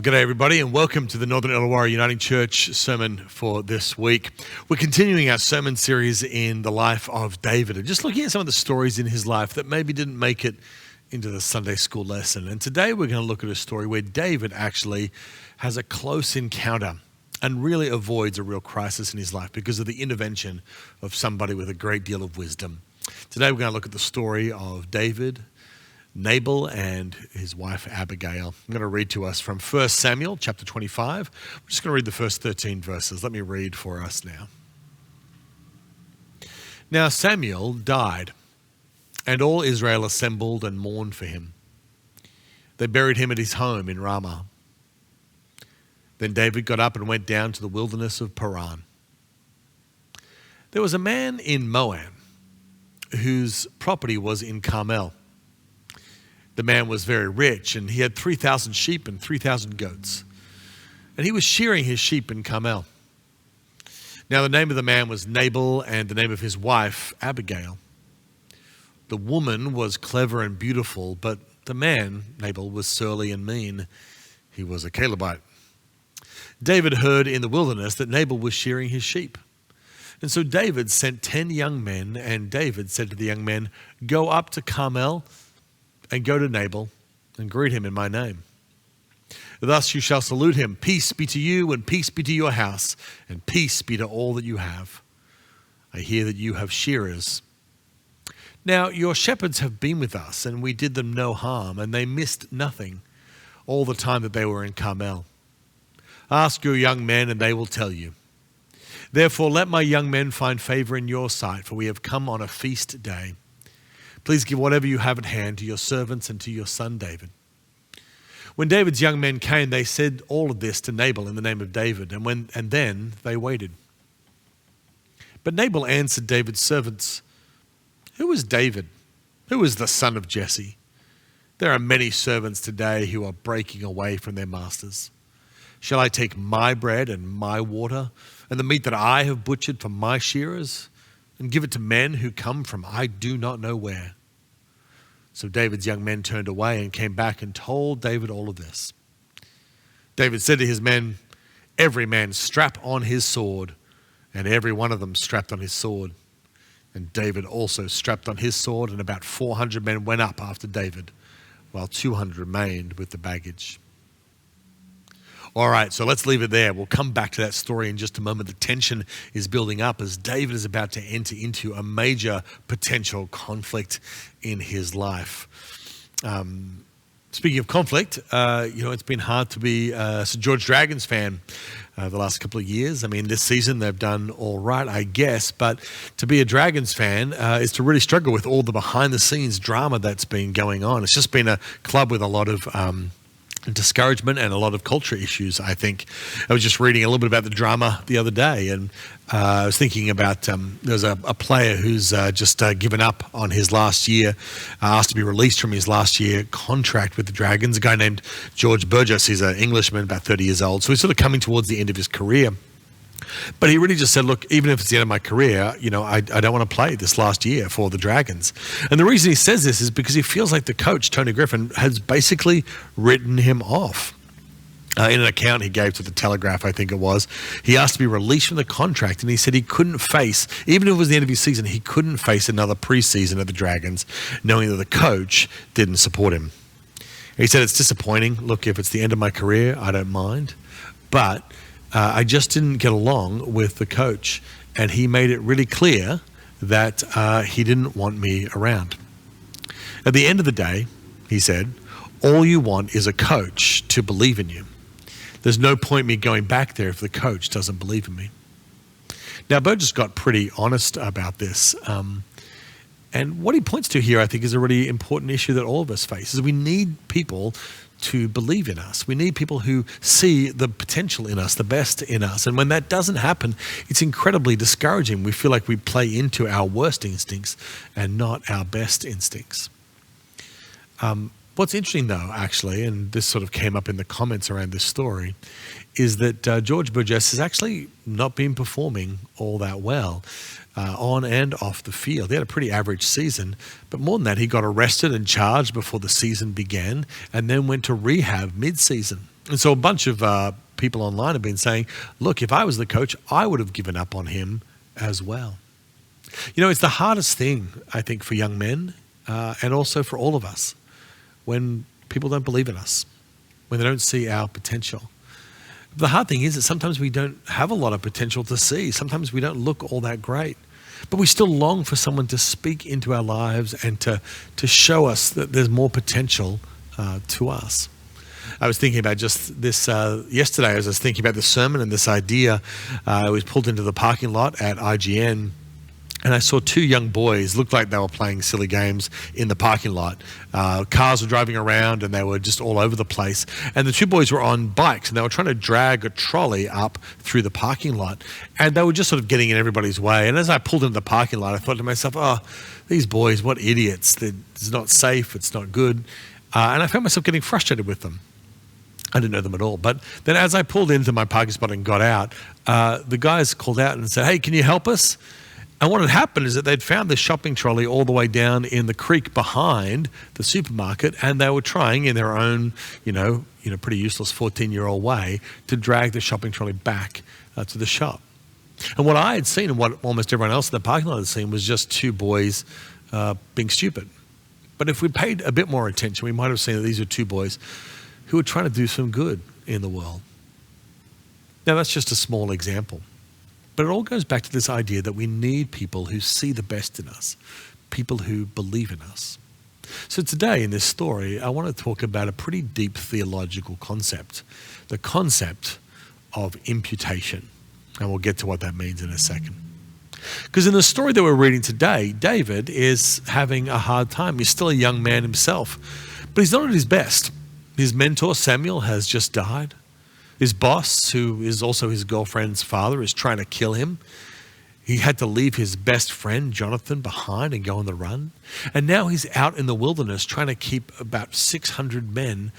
Well, g'day everybody and welcome to the Northern Illawarra Uniting Church sermon for this week. We're continuing our sermon series in the life of David and just looking at some of the stories in his life that maybe didn't make it into the Sunday school lesson. And today we're going to look at a story where David actually has a close encounter and really avoids a real crisis in his life because of the intervention of somebody with a great deal of wisdom. Today we're going to look at the story of David, Nabal and his wife Abigail. I'm going to read to us from 1 Samuel chapter 25. I'm just going to read the first 13 verses. Let me read for us now. Now Samuel died, and all Israel assembled and mourned for him. They buried him at his home in Ramah. Then David got up and went down to the wilderness of Paran. There was a man in Moab whose property was in Carmel. The man was very rich, and he had 3,000 sheep and 3,000 goats. And he was shearing his sheep in Carmel. Now the name of the man was Nabal, and the name of his wife Abigail. The woman was clever and beautiful, but the man, Nabal, was surly and mean. He was a Calebite. David heard in the wilderness that Nabal was shearing his sheep. And so David sent 10 young men, and David said to the young men, "Go up to Carmel and go to Nabal and greet him in my name. Thus you shall salute him. Peace be to you, and peace be to your house, and peace be to all that you have. I hear that you have shearers. Now your shepherds have been with us, and we did them no harm, and they missed nothing all the time that they were in Carmel. Ask your young men, and they will tell you. Therefore let my young men find favor in your sight, for we have come on a feast day. Please give whatever you have at hand to your servants and to your son David." When David's young men came, they said all of this to Nabal in the name of David, and then they waited. But Nabal answered David's servants, "Who is David? Who is the son of Jesse? There are many servants today who are breaking away from their masters. Shall I take my bread and my water and the meat that I have butchered for my shearers and give it to men who come from I do not know where?" So David's young men turned away and came back and told David all of this. David said to his men, "Every man strap on his sword," and every one of them strapped on his sword. And David also strapped on his sword, and about 400 men went up after David, while 200 remained with the baggage. All right, so let's leave it there. We'll come back to that story in just a moment. The tension is building up as David is about to enter into a major potential conflict in his life. Speaking of conflict, it's been hard to be a St. George Dragons fan the last couple of years. I mean, this season they've done all right, I guess, but to be a Dragons fan is to really struggle with all the behind-the-scenes drama that's been going on. It's just been a club with a lot of discouragement and a lot of culture issues, I think. I was just reading a little bit about the drama the other day, and I was thinking about there's a player who's just given up on his last year, asked to be released from his last year contract with the Dragons, a guy named George Burgess. He's an Englishman, about 30 years old, so he's sort of coming towards the end of his career. But he really just said, look, even if it's the end of my career, I don't want to play this last year for the Dragons. And the reason he says this is because he feels like the coach, Tony Griffin, has basically written him off. In an account he gave to the Telegraph, I think it was, he asked to be released from the contract, and he said he couldn't face, even if it was the end of his season, he couldn't face another preseason at the Dragons, knowing that the coach didn't support him. He said, it's disappointing. Look, if it's the end of my career, I don't mind. But I just didn't get along with the coach, and he made it really clear that he didn't want me around. At the end of the day, he said, all you want is a coach to believe in you. There's no point me going back there if the coach doesn't believe in me. Now, Burgess got pretty honest about this. And what he points to here, I think, is a really important issue that all of us face, is we need people to believe in us. We need people who see the potential in us, the best in us. And when that doesn't happen, it's incredibly discouraging. We feel like we play into our worst instincts and not our best instincts. What's interesting, though, actually, and this sort of came up in the comments around this story, is that George Burgess has actually not been performing all that well on and off the field. He had a pretty average season, but more than that, he got arrested and charged before the season began and then went to rehab mid-season. And so a bunch of people online have been saying, look, if I was the coach, I would have given up on him as well. You know, it's the hardest thing, I think, for young men and also for all of us when people don't believe in us, when they don't see our potential. The hard thing is that sometimes we don't have a lot of potential to see. Sometimes we don't look all that great. But we still long for someone to speak into our lives and to show us that there's more potential to us. I was thinking about just this yesterday as I was thinking about the sermon and this idea. I was pulled into the parking lot at IGN, and I saw two young boys, looked like they were playing silly games in the parking lot. Cars were driving around and they were just all over the place. And the two boys were on bikes and they were trying to drag a trolley up through the parking lot. And they were just sort of getting in everybody's way. And as I pulled into the parking lot, I thought to myself, oh, these boys, what idiots. It's not safe, it's not good. And I found myself getting frustrated with them. I didn't know them at all. But then as I pulled into my parking spot and got out, the guys called out and said, hey, can you help us? And what had happened is that they'd found this shopping trolley all the way down in the creek behind the supermarket, and they were trying in their own, pretty useless 14-year-old way to drag the shopping trolley back to the shop. And what I had seen and what almost everyone else in the parking lot had seen was just two boys being stupid. But if we paid a bit more attention, we might have seen that these are two boys who were trying to do some good in the world. Now, that's just a small example. But it all goes back to this idea that we need people who see the best in us, people who believe in us. So today in this story, I want to talk about a pretty deep theological concept, the concept of imputation. And we'll get to what that means in a second. Because in the story that we're reading today, David is having a hard time. He's still a young man himself, but he's not at his best. His mentor, Samuel, has just died. His boss, who is also his girlfriend's father, is trying to kill him. He had to leave his best friend, Jonathan, behind and go on the run. And now he's out in the wilderness trying to keep about 600 men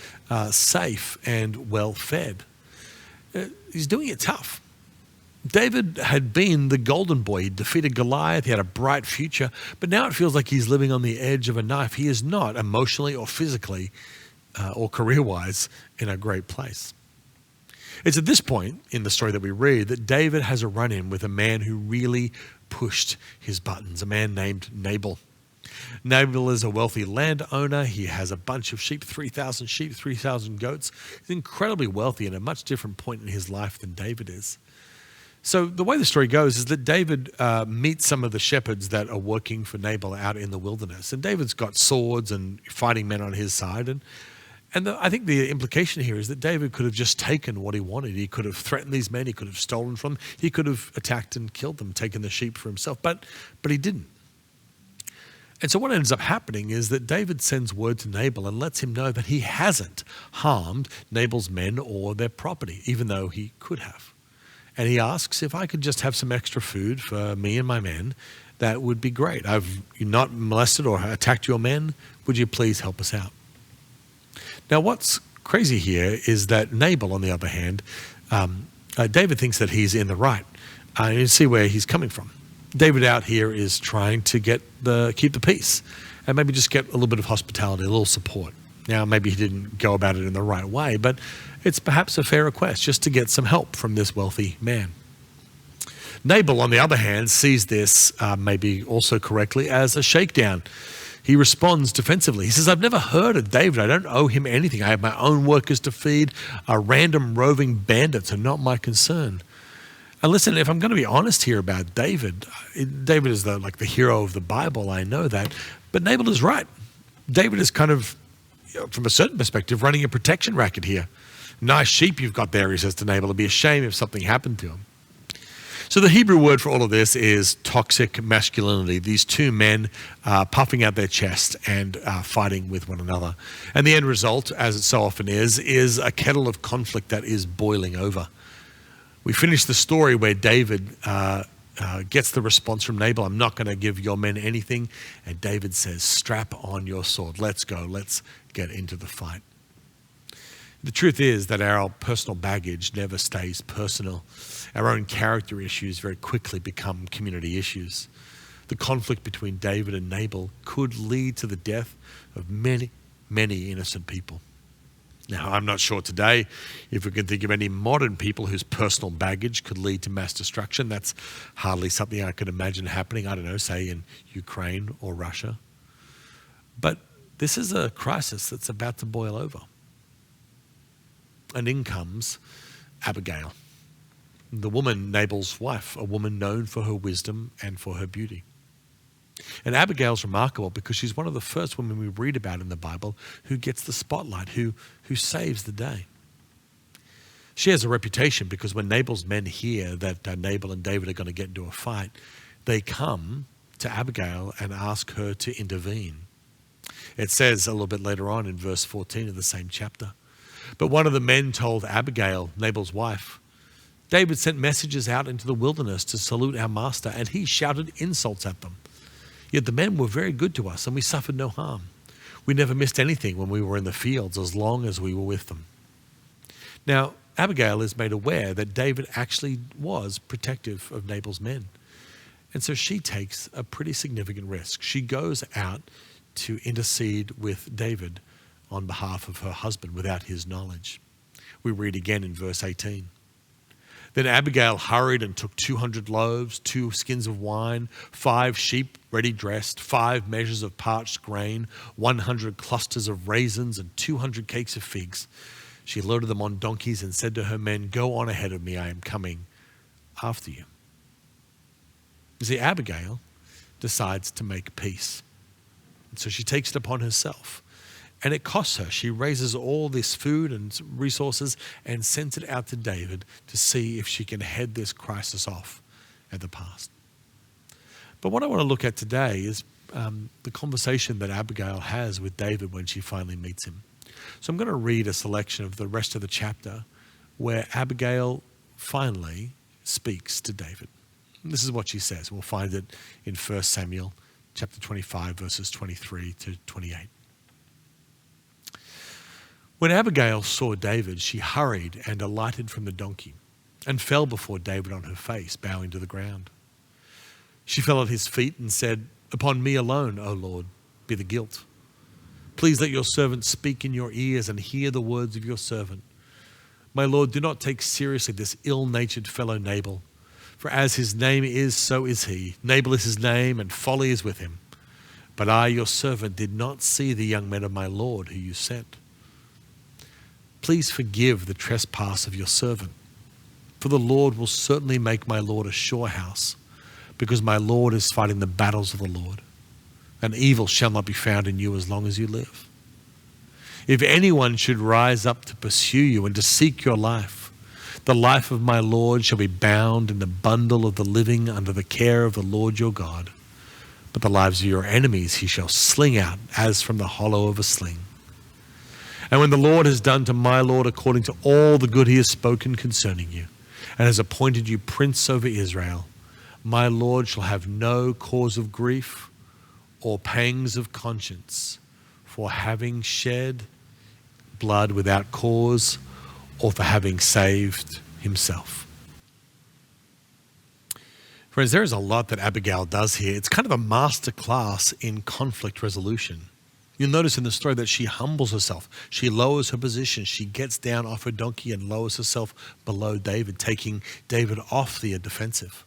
safe and well-fed. He's doing it tough. David had been the golden boy. He defeated Goliath. He had a bright future. But now it feels like he's living on the edge of a knife. He is not emotionally or physically or career-wise in a great place. It's at this point in the story that we read that David has a run-in with a man who really pushed his buttons, a man named Nabal. Nabal is a wealthy landowner. He has a bunch of sheep, 3,000 sheep, 3,000 goats. He's incredibly wealthy at a much different point in his life than David is. So the way the story goes is that David meets some of the shepherds that are working for Nabal out in the wilderness. And David's got swords and fighting men on his side. And I think the implication here is that David could have just taken what he wanted. He could have threatened these men. He could have stolen from them. He could have attacked and killed them, taken the sheep for himself. But he didn't. And so what ends up happening is that David sends word to Nabal and lets him know that he hasn't harmed Nabal's men or their property, even though he could have. And he asks, if I could just have some extra food for me and my men, that would be great. I've not molested or attacked your men. Would you please help us out? Now, what's crazy here is that Nabal, on the other hand, David thinks that he's in the right. You see where he's coming from. David out here is trying to keep the peace and maybe just get a little bit of hospitality, a little support. Now, maybe he didn't go about it in the right way, but it's perhaps a fair request just to get some help from this wealthy man. Nabal, on the other hand, sees this, maybe also correctly, as a shakedown. He responds defensively. He says, I've never heard of David. I don't owe him anything. I have my own workers to feed. Random roving bandits are not my concern. And listen, if I'm going to be honest here about David, David is the hero of the Bible. I know that. But Nabal is right. David is kind of, from a certain perspective, running a protection racket here. Nice sheep you've got there, he says to Nabal. It'd be a shame if something happened to him. So the Hebrew word for all of this is toxic masculinity. These two men puffing out their chest and fighting with one another. And the end result, as it so often is a kettle of conflict that is boiling over. We finish the story where David gets the response from Nabal, I'm not going to give your men anything. And David says, strap on your sword. Let's go. Let's get into the fight. The truth is that our personal baggage never stays personal. Our own character issues very quickly become community issues. The conflict between David and Nabal could lead to the death of many, many innocent people. Now, I'm not sure today if we can think of any modern people whose personal baggage could lead to mass destruction. That's hardly something I could imagine happening, I don't know, say in Ukraine or Russia. But this is a crisis that's about to boil over. And in comes Abigail, the woman, Nabal's wife, a woman known for her wisdom and for her beauty. And Abigail's remarkable because she's one of the first women we read about in the Bible who gets the spotlight, who saves the day. She has a reputation because when Nabal's men hear that Nabal and David are going to get into a fight, they come to Abigail and ask her to intervene. It says a little bit later on in verse 14 of the same chapter. But one of the men told Abigail, Nabal's wife, David sent messengers out into the wilderness to salute our master, and he shouted insults at them. Yet the men were very good to us, and we suffered no harm. We never missed anything when we were in the fields, as long as we were with them. Now, Abigail is made aware that David actually was protective of Nabal's men. And so she takes a pretty significant risk. She goes out to intercede with David on behalf of her husband without his knowledge. We read again in verse 18. Then Abigail hurried and took 200 loaves, 2 skins of wine, 5 sheep ready dressed, 5 measures of parched grain, 100 clusters of raisins, and 200 cakes of figs. She loaded them on donkeys and said to her men, "Go on ahead of me, I am coming after you." You see, Abigail decides to make peace. And so she takes it upon herself. And it costs her. She raises all this food and resources and sends it out to David to see if she can head this crisis off at the pass. But what I want to look at today is the conversation that Abigail has with David when she finally meets him. So I'm going to read a selection of the rest of the chapter where Abigail finally speaks to David. And this is what she says. We'll find it in 1 Samuel chapter 25, verses 23 to 28. When Abigail saw David, she hurried and alighted from the donkey and fell before David on her face, bowing to the ground. She fell at his feet and said, "Upon me alone, O Lord, be the guilt. Please let your servant speak in your ears and hear the words of your servant. My Lord, do not take seriously this ill-natured fellow Nabal, for as his name is, so is he. Nabal is his name, and folly is with him. But I, your servant, did not see the young men of my Lord who you sent. Please forgive the trespass of your servant, for the Lord will certainly make my Lord a sure house, because my Lord is fighting the battles of the Lord, and evil shall not be found in you as long as you live. If anyone should rise up to pursue you and to seek your life, the life of my Lord shall be bound in the bundle of the living under the care of the Lord your God, but the lives of your enemies he shall sling out as from the hollow of a sling. And when the Lord has done to my Lord according to all the good he has spoken concerning you, and has appointed you prince over Israel, my Lord shall have no cause of grief or pangs of conscience for having shed blood without cause or for having saved himself." Friends, there is a lot that Abigail does here. It's kind of a master class in conflict resolution. You'll notice in the story that she humbles herself. She lowers her position. She gets down off her donkey and lowers herself below David, taking David off the defensive.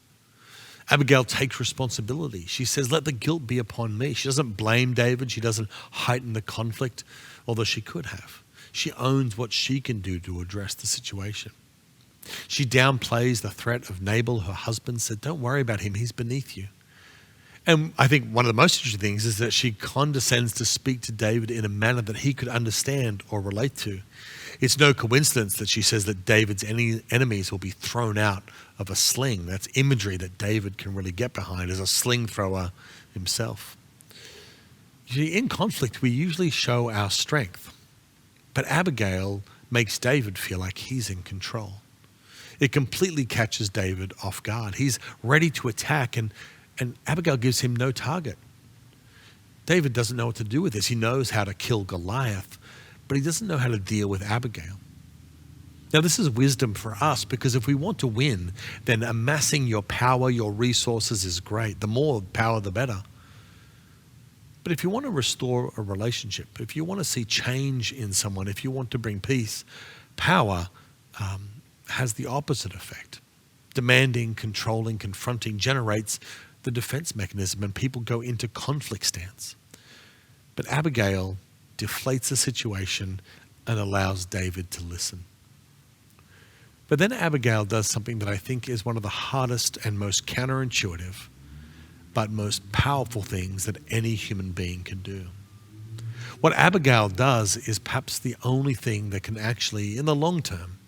Abigail takes responsibility. She says, "Let the guilt be upon me." She doesn't blame David. She doesn't heighten the conflict, although she could have. She owns what she can do to address the situation. She downplays the threat of Nabal, her husband, said, "Don't worry about him. He's beneath you." And I think one of the most interesting things is that she condescends to speak to David in a manner that he could understand or relate to. It's no coincidence that she says that David's enemies will be thrown out of a sling. That's imagery that David can really get behind as a sling thrower himself. You see, in conflict, we usually show our strength, but Abigail makes David feel like he's in control. It completely catches David off guard. He's ready to attack, and Abigail gives him no target. David doesn't know what to do with this. He knows how to kill Goliath, but he doesn't know how to deal with Abigail. Now, this is wisdom for us, because if we want to win, then amassing your power, your resources is great. The more power, the better. But if you want to restore a relationship, if you want to see change in someone, if you want to bring peace, power has the opposite effect. Demanding, controlling, confronting generates the defense mechanism, and people go into conflict stance. But Abigail deflates the situation and allows David to listen. But then Abigail does something that I think is one of the hardest and most counterintuitive, but most powerful things that any human being can do. What Abigail does is perhaps the only thing that can actually, in the long term,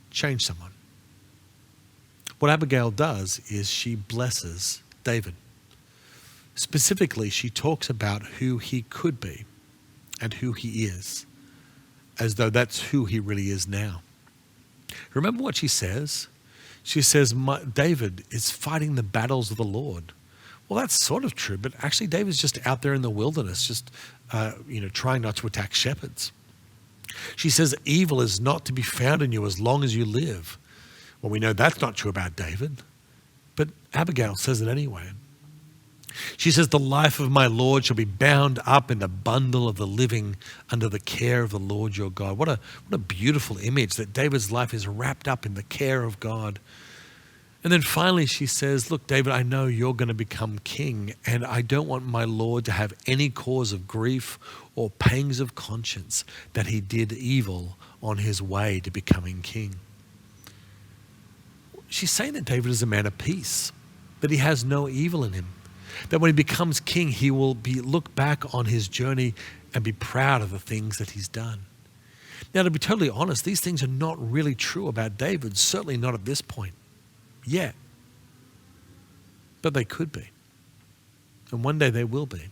change someone. What Abigail does is she blesses David. Specifically, she talks about who he could be and who he is, as though that's who he really is now. Remember what she says? She says, David is fighting the battles of the Lord. Well, that's sort of true, but actually David's just out there in the wilderness, just trying not to attack shepherds. She says, evil is not to be found in you as long as you live. Well, we know that's not true about David, but Abigail says it anyway. She says, the life of my Lord shall be bound up in the bundle of the living under the care of the Lord your God. What a beautiful image that David's life is wrapped up in the care of God. And then finally she says, look, David, I know you're going to become king, and I don't want my Lord to have any cause of grief or pangs of conscience that he did evil on his way to becoming king. She's saying that David is a man of peace, that he has no evil in him, that when he becomes king, he will look back on his journey and be proud of the things that he's done. Now, to be totally honest, these things are not really true about David, certainly not at this point yet. But they could be. And one day they will be.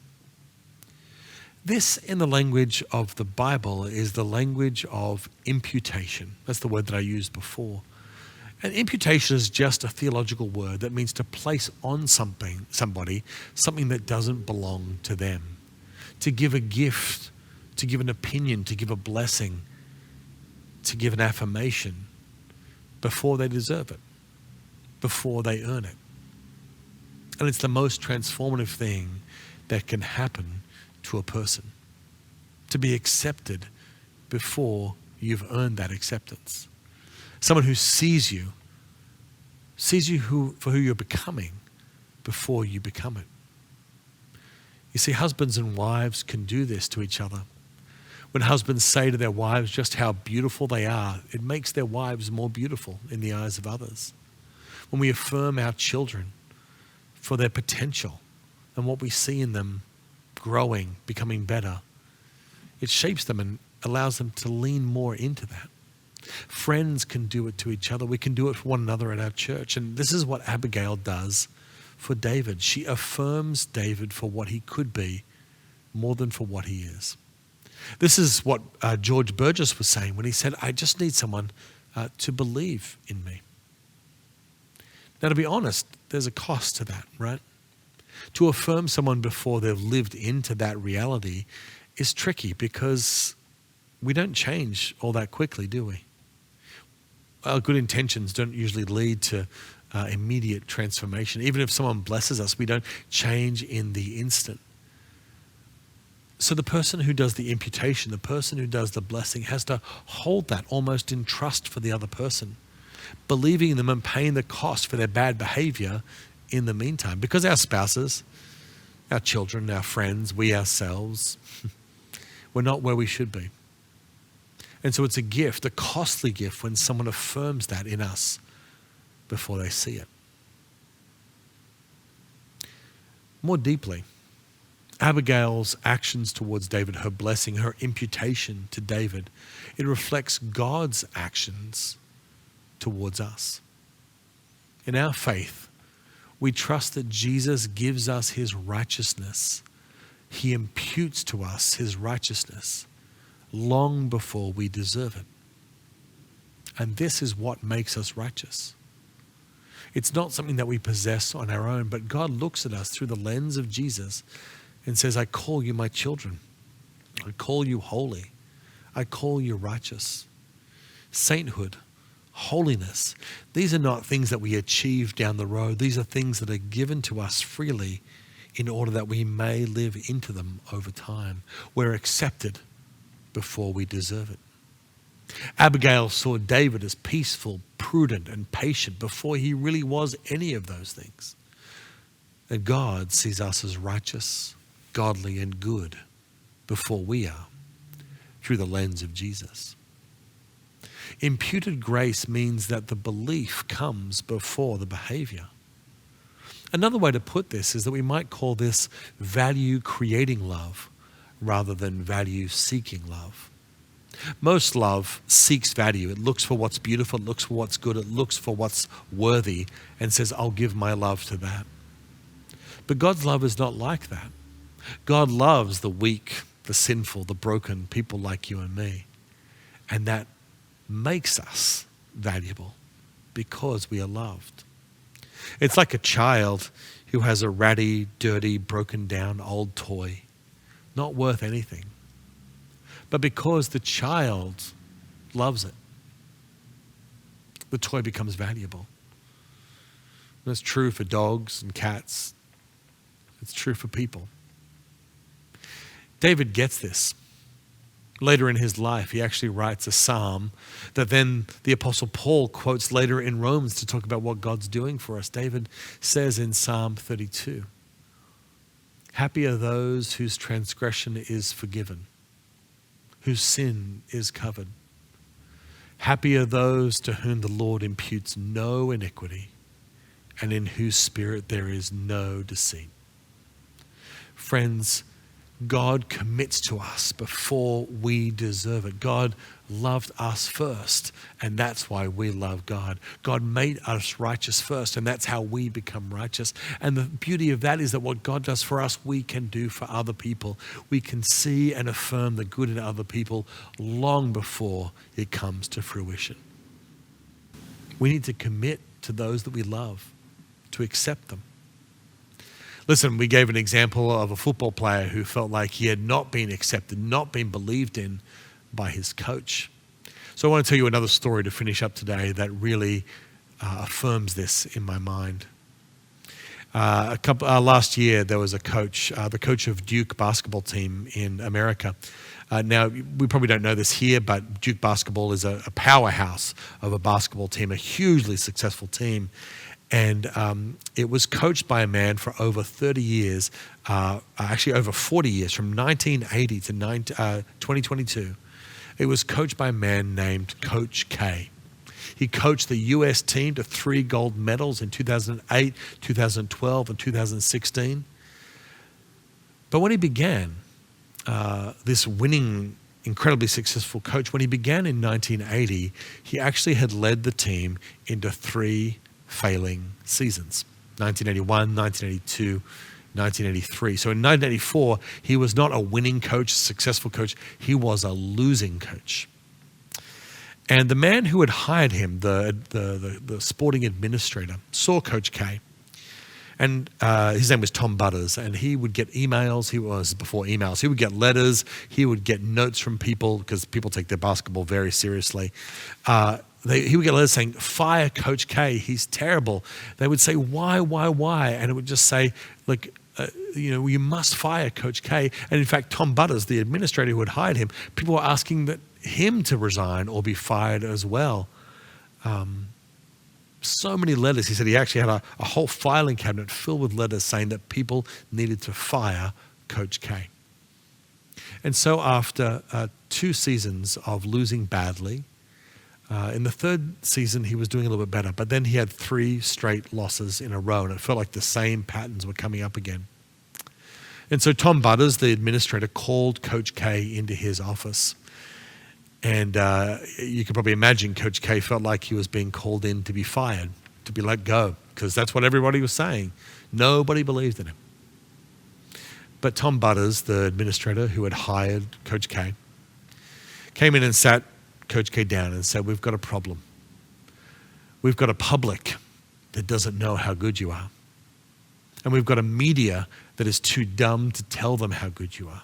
This, in the language of the Bible, is the language of imputation. That's the word that I used before. And imputation is just a theological word that means to place on somebody, something that doesn't belong to them. To give a gift, to give an opinion, to give a blessing, to give an affirmation before they deserve it, before they earn it. And it's the most transformative thing that can happen to a person. To be accepted before you've earned that acceptance. Someone who sees you for who you're becoming before you become it. You see, husbands and wives can do this to each other. When husbands say to their wives just how beautiful they are, it makes their wives more beautiful in the eyes of others. When we affirm our children for their potential and what we see in them growing, becoming better, it shapes them and allows them to lean more into that. Friends can do it to each other. We can do it for one another at our church. And this is what Abigail does for David. She affirms David for what he could be more than for what he is. This is what George Burgess was saying when he said, I just need someone to believe in me. Now, to be honest, there's a cost to that, right? To affirm someone before they've lived into that reality is tricky because we don't change all that quickly, do we? Our good intentions don't usually lead to immediate transformation. Even if someone blesses us, we don't change in the instant. So the person who does the imputation, the person who does the blessing, has to hold that almost in trust for the other person, believing in them and paying the cost for their bad behavior in the meantime. Because our spouses, our children, our friends, we ourselves, we're not where we should be. And so it's a gift, a costly gift, when someone affirms that in us before they see it. More deeply, Abigail's actions towards David, her blessing, her imputation to David, it reflects God's actions towards us. In our faith, we trust that Jesus gives us his righteousness. He imputes to us his righteousness long before we deserve it. And this is what makes us righteous. It's not something that we possess on our own, but God looks at us through the lens of Jesus and says, I call you my children. I call you holy. I call you righteous. Sainthood, holiness, these are not things that we achieve down the road. These are things that are given to us freely in order that we may live into them over time. We're accepted before we deserve it. Abigail saw David as peaceful, prudent, and patient before he really was any of those things. And God sees us as righteous, godly, and good before we are, through the lens of Jesus. Imputed grace means that the belief comes before the behavior. Another way to put this is that we might call this value-creating love rather than value-seeking love. Most love seeks value. It looks for what's beautiful, it looks for what's good, it looks for what's worthy and says, I'll give my love to that. But God's love is not like that. God loves the weak, the sinful, the broken, people like you and me. And that makes us valuable because we are loved. It's like a child who has a ratty, dirty, broken down old toy, not worth anything. But because the child loves it, the toy becomes valuable. And that's true for dogs and cats. It's true for people. David gets this. Later in his life, he actually writes a psalm that then the Apostle Paul quotes later in Romans to talk about what God's doing for us. David says in Psalm 32, "Happy are those whose transgression is forgiven, whose sin is covered. Happy are those to whom the Lord imputes no iniquity, and in whose spirit there is no deceit." Friends, God commits to us before we deserve it. God loved us first, and that's why we love God. God made us righteous first, and that's how we become righteous. And the beauty of that is that what God does for us, we can do for other people. We can see and affirm the good in other people long before it comes to fruition. We need to commit to those that we love, to accept them. Listen, we gave an example of a football player who felt like he had not been accepted, not been believed in by his coach. So I want to tell you another story to finish up today that really affirms this in my mind. Last year, there was a coach, the coach of Duke basketball team in America. Now, we probably don't know this here, but Duke basketball is a powerhouse of a basketball team, a hugely successful team. And it was coached by a man for over 30 years, actually over 40 years, from 1980 to 2022. It was coached by a man named Coach K. He coached the U.S. team to 3 gold medals in 2008, 2012, and 2016. But when he began, this winning, incredibly successful coach, when he began in 1980, he actually had led the team into 3 failing seasons, 1981, 1982, 1983. So in 1984, he was not a winning coach, a successful coach. He was a losing coach. And the man who had hired him, the sporting administrator, saw Coach K. And his name was Tom Butters, and he would get emails. He was before emails. He would get letters. He would get notes from people because people take their basketball very seriously. He would get letters saying, "Fire Coach K, he's terrible." They would say, "Why? And it would just say, look, you must fire Coach K. And in fact, Tom Butters, the administrator who had hired him, people were asking him to resign or be fired as well. So many letters. He said he actually had a whole filing cabinet filled with letters saying that people needed to fire Coach K. And so after 2 seasons of losing badly, in the 3rd season, he was doing a little bit better, but then he had 3 straight losses in a row, and it felt like the same patterns were coming up again. And so Tom Butters, the administrator, called Coach K into his office. And you can probably imagine Coach K felt like he was being called in to be fired, to be let go, because that's what everybody was saying. Nobody believed in him. But Tom Butters, the administrator who had hired Coach K, came in and sat Coach K down and said, "We've got a problem. We've got a public that doesn't know how good you are. And we've got a media that is too dumb to tell them how good you are."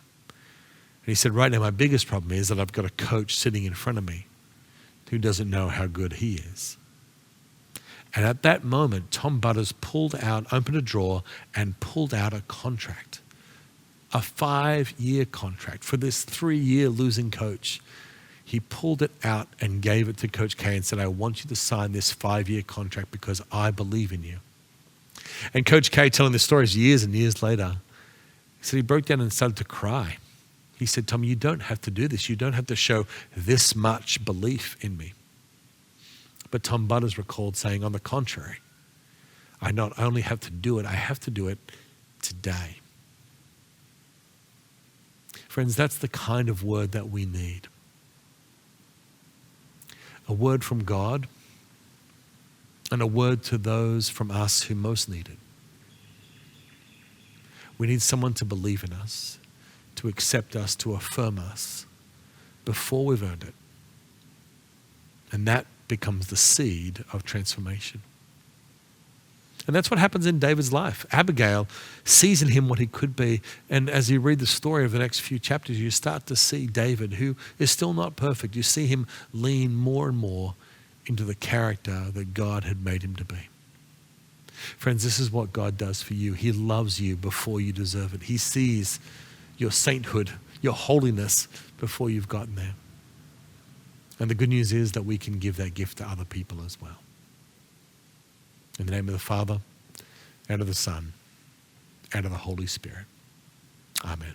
And he said, "Right now, my biggest problem is that I've got a coach sitting in front of me who doesn't know how good he is." And at that moment, Tom Butters opened a drawer and pulled out a contract, a 5-year contract for this 3-year losing coach. He pulled it out and gave it to Coach K and said, I want you to sign this 5-year contract because I believe in you. And Coach K, telling the stories years and years later, he said he broke down and started to cry. He said, Tom, you don't have to do this. You don't have to show this much belief in me. But Tom Butters recalled saying, on the contrary, I not only have to do it, I have to do it today. Friends, that's the kind of word that we need. A word from God and a word to those from us who most need it. We need someone to believe in us, to accept us, to affirm us before we've earned it. And that becomes the seed of transformation. And that's what happens in David's life. Abigail sees in him what he could be. And as you read the story of the next few chapters, you start to see David, who is still not perfect. You see him lean more and more into the character that God had made him to be. Friends, this is what God does for you. He loves you before you deserve it. He sees your sainthood, your holiness before you've gotten there. And the good news is that we can give that gift to other people as well. In the name of the Father, and of the Son, and of the Holy Spirit. Amen.